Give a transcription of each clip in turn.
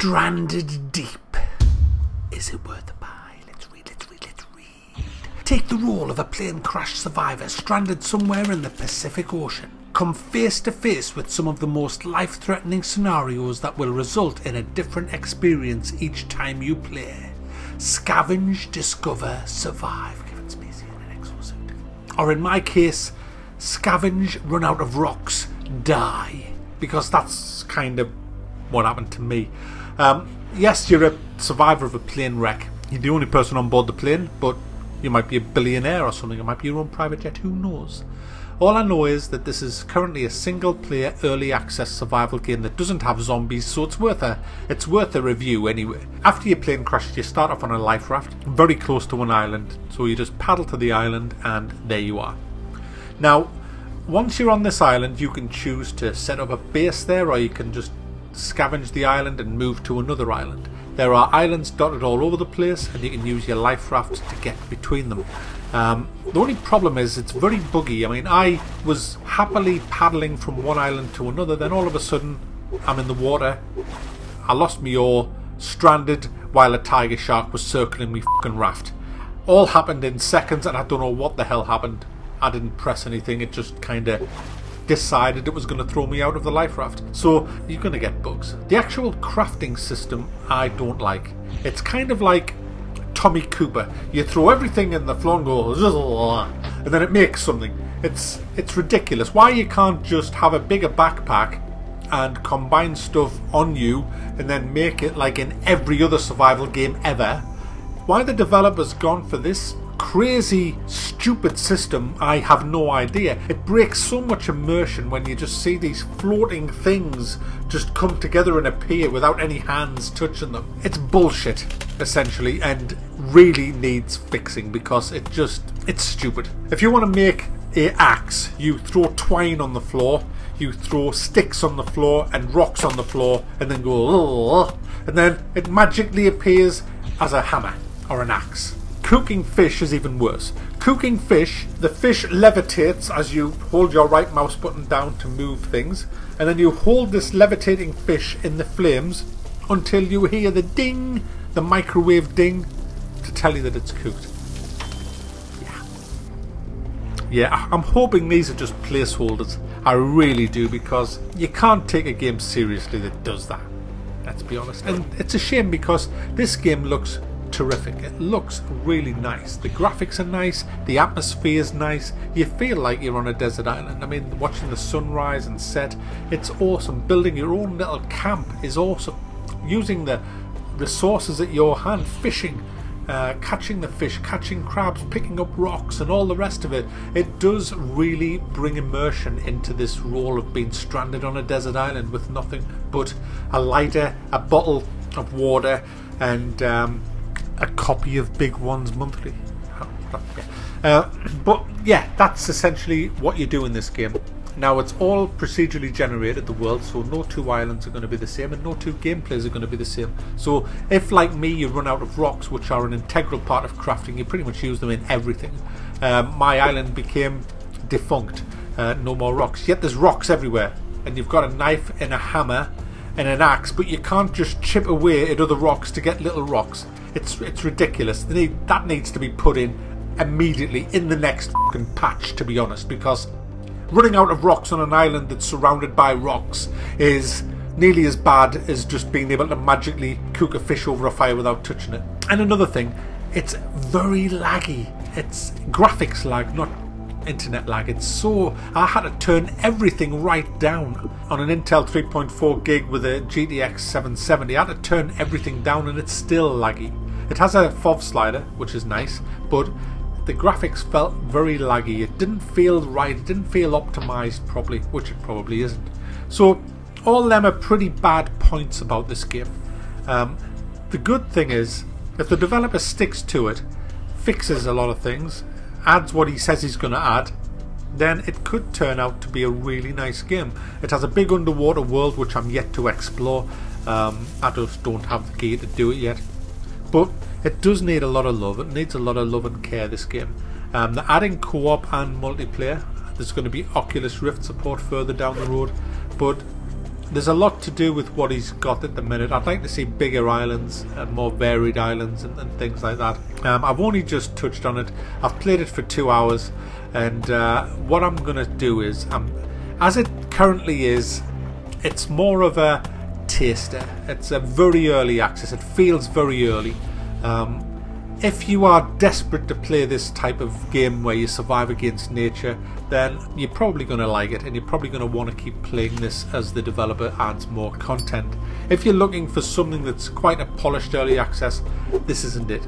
Stranded Deep. Is it worth a buy? Let's read. Take the role of a plane crash survivor stranded somewhere in the Pacific Ocean. Come face to face with some of the most life-threatening scenarios that will result in a different experience each time you play. Scavenge, discover, survive. Kevin Spacey in an exosuit. Or in my case, scavenge, run out of rocks, die. Because that's kind of what happened to me. Yes, you're a survivor of a plane wreck. You're the only person on board the plane, but you might be a billionaire or something. It might be your own private jet. Who knows? All I know is that this is currently a single-player early access survival game that doesn't have zombies, so it's worth a review anyway. After your plane crashes, you start off on a life raft, very close to an island. So you just paddle to the island, and there you are. Now, once you're on this island, you can choose to set up a base there, or you can just scavenge the island and move to another island. There are islands dotted all over the place, and you can use your life raft to get between them. The only problem is it's very buggy. I mean, I was happily paddling from one island to another, then all of a sudden I'm in the water, I lost my oar, stranded while a tiger shark was circling me fucking raft. All happened in seconds, and I don't know what the hell happened. I didn't press anything, it just kinda decided it was going to throw me out of the life raft. So you're going to get bugs. The actual crafting system I don't like. It's kind of like Tommy Cooper. You throw everything in the floor and go, and then it makes something. It's ridiculous. Why you can't just have a bigger backpack and combine stuff on you and then make it like in every other survival game ever? Why the developers gone for this crazy stupid system, I have no idea. It breaks so much immersion when you just see these floating things just come together and appear without any hands touching them. It's bullshit essentially, and really needs fixing because it's stupid. If you want to make an axe, you throw twine on the floor, you throw sticks on the floor and rocks on the floor, and then go, and then it magically appears as a hammer or an axe. Cooking fish is even worse. Cooking fish, the fish levitates as you hold your right mouse button down to move things, and then you hold this levitating fish in the flames until you hear the ding, the microwave ding, to tell you that it's cooked. Yeah, I'm hoping these are just placeholders. I really do, because you can't take a game seriously that does that. Let's be honest. And it's a shame because this game looks terrific. It looks really nice. The graphics are nice, the atmosphere is nice, you feel like you're on a desert island. I mean, watching the sunrise and set, it's awesome. Building your own little camp is awesome. Using the resources at your hand, fishing, catching the fish, catching crabs, picking up rocks and all the rest of it. It does really bring immersion into this role of being stranded on a desert island with nothing but a lighter, a bottle of water, and a copy of Big Ones Monthly. But yeah, that's essentially what you do in this game. Now, it's all procedurally generated, the world, so no two islands are going to be the same and no two gameplays are going to be the same. So if, like me, you run out of rocks, which are an integral part of crafting, you pretty much use them in everything. My island became defunct, no more rocks, yet there's rocks everywhere, and you've got a knife and a hammer and an axe, but you can't just chip away at other rocks to get little rocks. It's ridiculous. That needs to be put in immediately in the next fucking patch, to be honest, because running out of rocks on an island that's surrounded by rocks is nearly as bad as just being able to magically cook a fish over a fire without touching it. And another thing, it's very laggy. It's graphics lag, not internet lag. It's so, I had to turn everything right down on an Intel 3.4 gig with a GTX 770. I had to turn everything down and it's still laggy. It has a FOV slider, which is nice, but the graphics felt very laggy. It didn't feel right, it didn't feel optimized properly, which it probably isn't. So all of them are pretty bad points about this game. The good thing is, if the developer sticks to it, fixes a lot of things, adds what he says he's going to add, then it could turn out to be a really nice game. It has a big underwater world which I'm yet to explore. I just don't have the gear to do it yet. But it does need a lot of love. It needs a lot of love and care, this game. They're adding co-op and multiplayer. There's going to be Oculus Rift support further down the road. But there's a lot to do with what he's got at the minute. I'd like to see bigger islands and more varied islands and things like that. I've only just touched on it. I've played it for 2 hours, and what I'm going to do is, as it currently is, it's more of a taster. It's a very early access. It feels very early. If you are desperate to play this type of game where you survive against nature, then you're probably going to like it, and you're probably going to want to keep playing this as the developer adds more content. If you're looking for something that's quite a polished early access, this isn't it.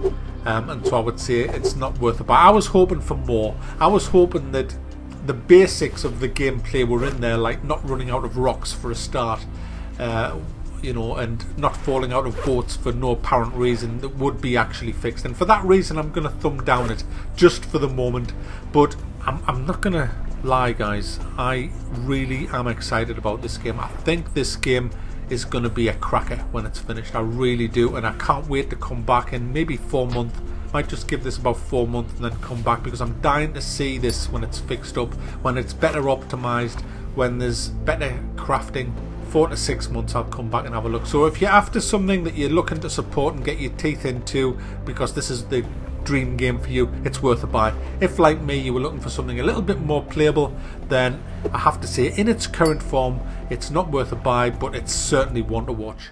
And so I would say it's not worth it. But I was hoping for more. I was hoping that the basics of the gameplay were in there, like not running out of rocks for a start, you know, and not falling out of boats for no apparent reason, that would be actually fixed. And for that reason, I'm going to thumb down it just for the moment. But I'm not going to lie, guys. I really am excited about this game. I think this game is going to be a cracker when it's finished. I really do, and I can't wait to come back in maybe 4 months. Might just give this about 4 months and then come back, because I'm dying to see this when it's fixed up, when it's better optimized, when there's better crafting. 4 to 6 months I'll come back and have a look. So if you're after something that you're looking to support and get your teeth into, because this is the dream game for you, it's worth a buy. If, like me, you were looking for something a little bit more playable, then I have to say, in its current form, it's not worth a buy, but it's certainly one to watch.